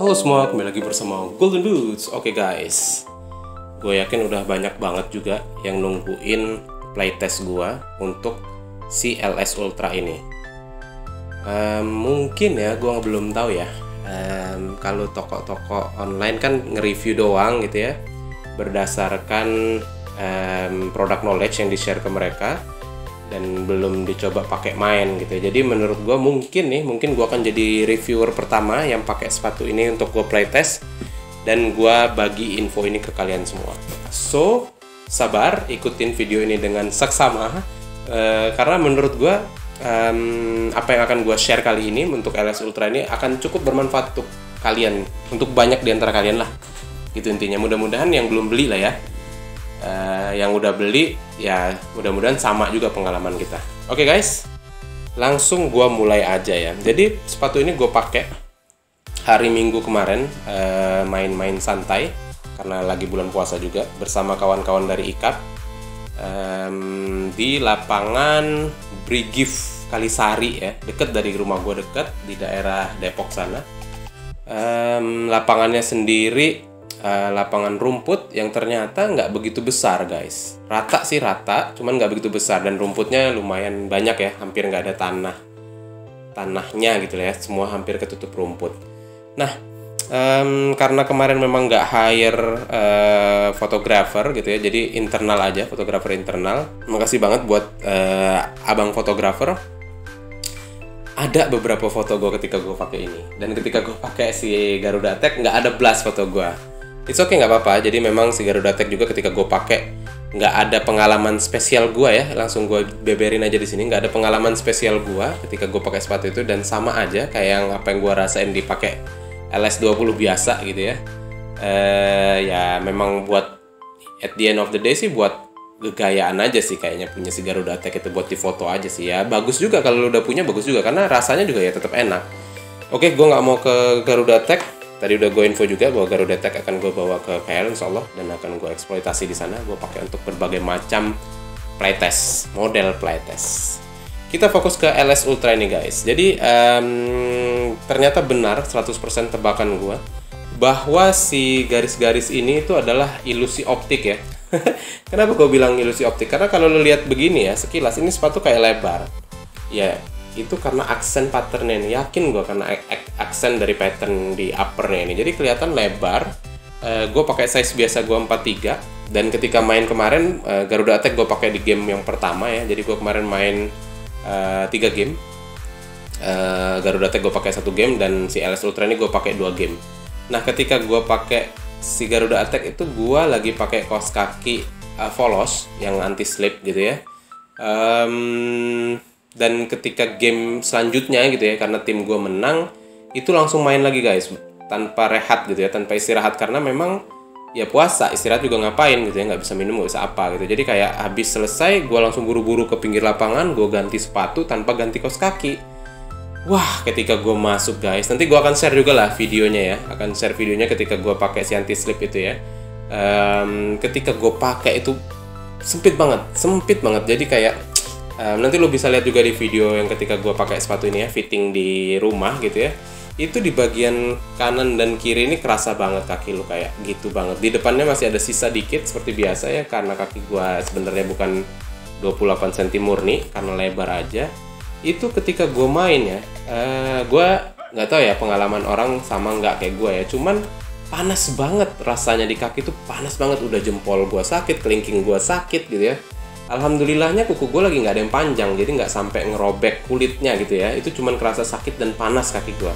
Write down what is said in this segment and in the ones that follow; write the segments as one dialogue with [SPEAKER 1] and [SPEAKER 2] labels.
[SPEAKER 1] Halo semua, kembali lagi bersama Golden Boots. Oke guys, gue yakin udah banyak banget juga yang nungguin playtest gue untuk si LS Ultra ini. Mungkin ya, gue belum tahu ya. Kalau toko-toko online kan nge-review doang gitu ya, berdasarkan product knowledge yang di-share ke mereka, dan belum dicoba pakai main gitu. Jadi menurut gue mungkin gue akan jadi reviewer pertama yang pakai sepatu ini untuk gue playtest, dan gue bagi info ini ke kalian semua. So sabar, ikutin video ini dengan seksama, karena menurut gue apa yang akan gue share kali ini untuk LS Ultra ini akan cukup bermanfaat untuk kalian, untuk banyak di antara kalian lah gitu intinya. Mudah-mudahan yang belum beli lah ya, yang udah beli ya mudah-mudahan sama juga pengalaman kita. Oke guys, langsung gua mulai aja ya. Jadi sepatu ini gue pakai hari Minggu kemarin, main-main santai karena lagi bulan puasa juga, bersama kawan-kawan dari IKAP di lapangan Brigif Kalisari ya, deket dari rumah gue, deket di daerah Depok sana. Lapangannya sendiri lapangan rumput yang ternyata nggak begitu besar guys. Rata sih rata, cuman nggak begitu besar, dan rumputnya lumayan banyak ya, hampir nggak ada tanahnya gitu ya, semua hampir ketutup rumput. Nah, karena kemarin memang nggak hire fotografer gitu ya, jadi internal aja, fotografer internal. Makasih banget buat abang fotografer. Ada beberapa foto gue ketika gue pakai ini, dan ketika gue pakai si Garuda Tech nggak ada blast foto gue. It's okay, nggak apa-apa. Jadi memang si Garuda Tech juga ketika gue pakai nggak ada pengalaman spesial gue ya, langsung gue beberin aja di sini. Nggak ada pengalaman spesial gue ketika gue pakai sepatu itu, dan sama aja kayak yang apa yang gue rasain dipakai LS20 biasa gitu ya. Ya memang buat at the end of the day sih buat gegayaan aja sih kayaknya punya si Garuda Tech itu, buat di foto aja sih ya. Bagus juga kalau lu udah punya, bagus juga karena rasanya juga ya tetap enak. Oke, gue nggak mau ke Garuda Tech. Tadi udah gue info juga bahwa Garuda Tech akan gue bawa ke KL insya Allah, dan akan gue eksploitasi di sana. Gue pakai untuk berbagai macam playtest, model playtest. Kita fokus ke LS Ultra ini guys. Jadi ternyata benar 100% tebakan gue bahwa si garis-garis ini itu adalah ilusi optik ya. Kenapa gue bilang ilusi optik? Karena kalau lo lihat begini ya, sekilas ini sepatu kayak lebar. Ya, itu karena aksen patternnya ini, yakin gue karena aksen dari pattern di uppernya ini, jadi kelihatan lebar. Gue pakai size biasa gue 43, dan ketika main kemarin Garuda Tech gue pakai di game yang pertama ya, jadi gue kemarin main 3 game. Garuda Tech gue pakai 1 game, dan si LS Ultra ini gue pakai 2 game. Nah, ketika gue pakai si Garuda Tech itu gue lagi pakai kaos kaki Volos yang anti slip gitu ya. Dan ketika game selanjutnya gitu ya, karena tim gue menang, itu langsung main lagi guys, tanpa rehat gitu ya, tanpa istirahat, karena memang ya puasa, istirahat juga ngapain gitu ya, nggak bisa minum, nggak bisa apa gitu. Jadi kayak habis selesai gue langsung buru-buru ke pinggir lapangan, gue ganti sepatu tanpa ganti kaos kaki. Wah, ketika gue masuk guys, nanti gue akan share juga lah videonya ya, akan share videonya ketika gue pakai si anti slip itu ya. Ketika gue pakai itu sempit banget, jadi kayak nanti lo bisa lihat juga di video yang ketika gue pakai sepatu ini ya, fitting di rumah gitu ya. Itu di bagian kanan dan kiri ini kerasa banget kaki lo kayak gitu banget. Di depannya masih ada sisa dikit seperti biasa ya, karena kaki gue sebenarnya bukan 28 cm murni, karena lebar aja. Itu ketika gue main ya, gue nggak tahu ya pengalaman orang sama nggak kayak gue ya, cuman panas banget rasanya di kaki tuh, panas banget. Udah jempol gue sakit, kelingking gue sakit gitu ya. Alhamdulillahnya kuku gue lagi nggak ada yang panjang, jadi nggak sampai ngerobek kulitnya gitu ya. Itu cuman kerasa sakit dan panas kaki gue.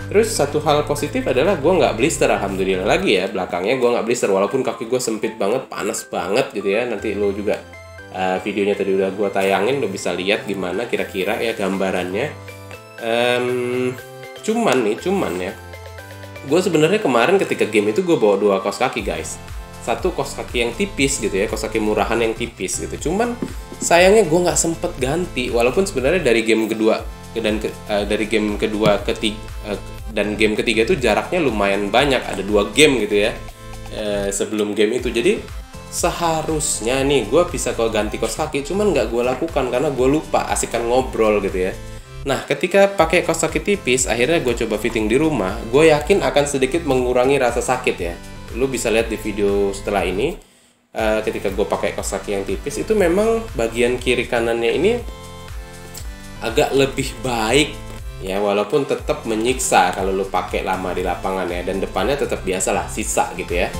[SPEAKER 1] Terus satu hal positif adalah gue nggak blister, alhamdulillah lagi ya, belakangnya gue nggak blister walaupun kaki gue sempit banget, panas banget gitu ya. Nanti lo juga videonya tadi udah gue tayangin, lo bisa lihat gimana kira-kira ya gambarannya. Cuman ya, gue sebenarnya kemarin ketika game itu gue bawa 2 kaos kaki guys. Satu kaos kaki yang tipis gitu ya, kaos kaki murahan yang tipis gitu. Cuman sayangnya gue nggak sempet ganti, walaupun sebenarnya dari game kedua dari game kedua dan game ketiga itu jaraknya lumayan banyak, ada 2 game gitu ya sebelum game itu. Jadi seharusnya nih gue bisa ganti kaos kaki, cuman nggak gue lakukan karena gue lupa, asikan ngobrol gitu ya. Nah, ketika pakai kaos kaki tipis, akhirnya gue coba fitting di rumah, gue yakin akan sedikit mengurangi rasa sakit ya. Lu bisa lihat di video setelah ini, ketika gue pakai kaos kaki yang tipis, itu memang bagian kiri kanannya ini agak lebih baik ya, walaupun tetap menyiksa kalau lu pakai lama di lapangan ya, dan depannya tetap biasalah sisa gitu ya.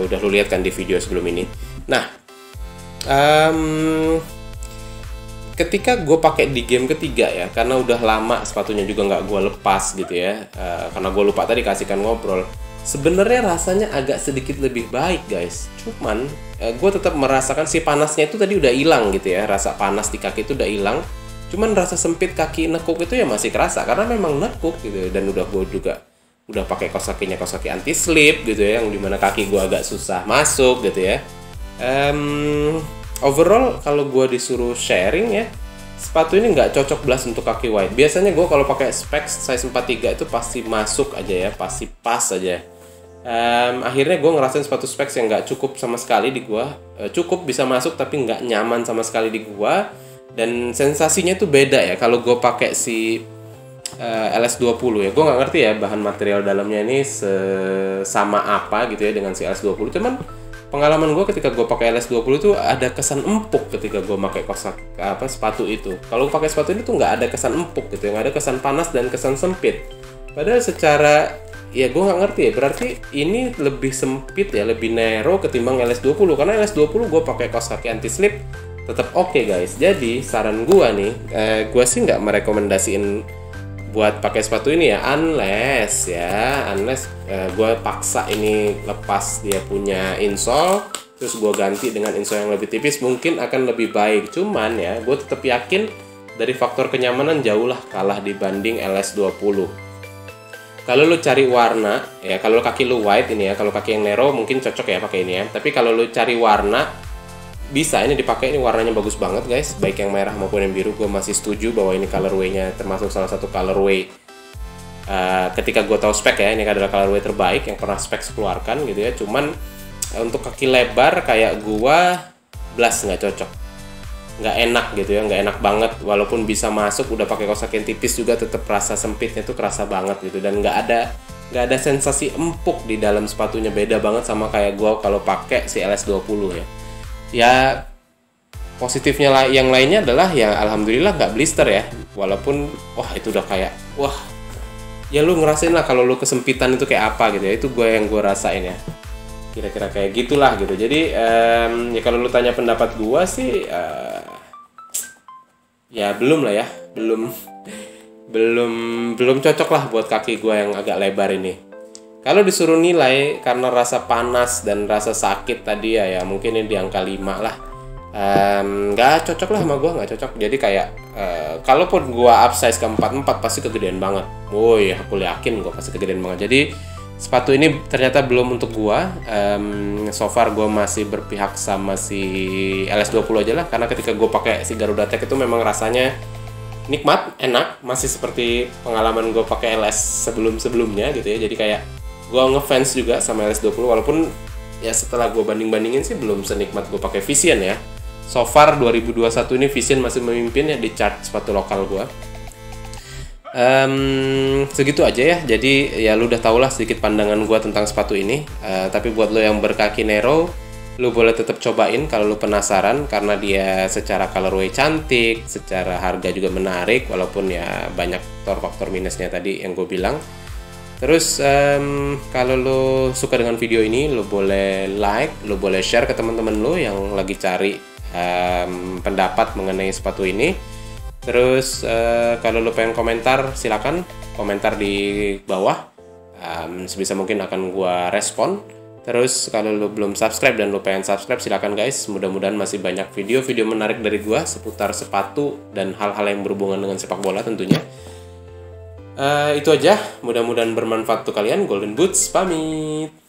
[SPEAKER 1] Udah lu lihat kan di video sebelum ini. Nah, ketika gue pakai di game ketiga ya, karena udah lama sepatunya juga nggak gue lepas gitu ya, karena gue lupa tadi kasihkan ngobrol. Sebenarnya rasanya agak sedikit lebih baik guys. Cuman gue tetap merasakan si panasnya itu tadi udah hilang gitu ya, rasa panas di kaki itu udah hilang. Cuman rasa sempit kaki nekuk itu ya masih kerasa karena memang nekuk gitu. Dan udah pakai kaos kaki anti slip gitu ya, yang dimana kaki gue agak susah masuk gitu ya. Overall kalau gue disuruh sharing ya, sepatu ini nggak cocok belas untuk kaki wide. Biasanya gue kalau pakai specs size 43 itu pasti masuk aja ya, pasti pas aja. Akhirnya gue ngerasain sepatu specs yang nggak cukup sama sekali di gue, cukup bisa masuk tapi nggak nyaman sama sekali di gue. Dan sensasinya tuh beda ya kalau gue pakai si LS20 ya. Gue nggak ngerti ya bahan material dalamnya ini sama apa gitu ya dengan si LS20. Cuman pengalaman gue ketika gue pakai LS20 itu ada kesan empuk ketika gue pakai sepatu itu. Kalau pakai sepatu ini tuh nggak ada kesan empuk gitu, nggak ada kesan panas dan kesan sempit. Padahal secara ya gue nggak ngerti ya, berarti ini lebih sempit ya, lebih narrow ketimbang LS20. Karena LS20 gue pakai kaos kaki anti slip tetap oke guys. Jadi saran gue nih, gue sih nggak merekomendasiin buat pakai sepatu ini ya, unless gue paksa ini lepas dia punya insole, terus gue ganti dengan insole yang lebih tipis, mungkin akan lebih baik. Cuman ya gue tetap yakin dari faktor kenyamanan jauh lah kalah dibanding LS20. Kalau lu cari warna ya, kalau kaki lu wide ini ya, kalau kaki yang narrow mungkin cocok ya pakai ini ya. Tapi kalau lu cari warna, bisa ini dipakai, ini warnanya bagus banget guys, baik yang merah maupun yang biru. Gue masih setuju bahwa ini colorway-nya termasuk salah satu colorway ketika gue tahu spek ya, ini adalah colorway terbaik yang pernah Specs keluarkan gitu ya. Cuman untuk kaki lebar kayak gue blas nggak cocok, nggak enak gitu ya, nggak enak banget. Walaupun bisa masuk udah pakai kaos kaki yang tipis juga tetap rasa sempitnya tuh kerasa banget gitu, dan nggak ada sensasi empuk di dalam sepatunya. Beda banget sama kayak gue kalau pakai si LS20 ya. Ya positifnya yang lainnya adalah ya alhamdulillah nggak blister ya, walaupun wah itu udah kayak wah ya lu ngerasain lah kalau lu kesempitan itu kayak apa gitu ya. Itu yang gue rasain ya, kira-kira kayak gitulah gitu. Jadi ya kalau lu tanya pendapat gue sih ya belum lah ya, belum cocok lah buat kaki gue yang agak lebar ini. Kalau disuruh nilai karena rasa panas dan rasa sakit tadi ya mungkin ini di angka 5 lah. Nggak cocok lah sama gue, nggak cocok. Jadi kayak kalaupun gue upsize ke 44 pasti kegedean banget. Woi, aku yakin gue pasti kegedean banget. Jadi sepatu ini ternyata belum untuk gue. So far gue masih berpihak sama si LS20 aja lah, karena ketika gue pakai si Garuda Tech itu memang rasanya nikmat, enak, masih seperti pengalaman gue pakai LS sebelumnya gitu ya. Jadi kayak Gue ngefans juga sama LS20 walaupun ya setelah gue banding-bandingin sih belum senikmat gue pakai Vision ya. So far 2021 ini Vision masih memimpin ya di chart sepatu lokal gue. Segitu aja ya. Jadi ya lu udah tau lah sedikit pandangan gue tentang sepatu ini. Tapi buat lo yang berkaki Nero, lu boleh tetap cobain kalau lu penasaran, karena dia secara colorway cantik, secara harga juga menarik, walaupun ya banyak faktor minusnya tadi yang gue bilang. Terus kalau lo suka dengan video ini, lo boleh like, lo boleh share ke teman-teman lo yang lagi cari pendapat mengenai sepatu ini. Terus kalau lo pengen komentar, silakan komentar di bawah. Sebisa mungkin akan gua respon. Terus kalau lo belum subscribe dan lo pengen subscribe, silakan guys. Mudah-mudahan masih banyak video-video menarik dari gua seputar sepatu dan hal-hal yang berhubungan dengan sepak bola tentunya. Itu aja, mudah-mudahan bermanfaat untuk kalian. Golden Boots pamit.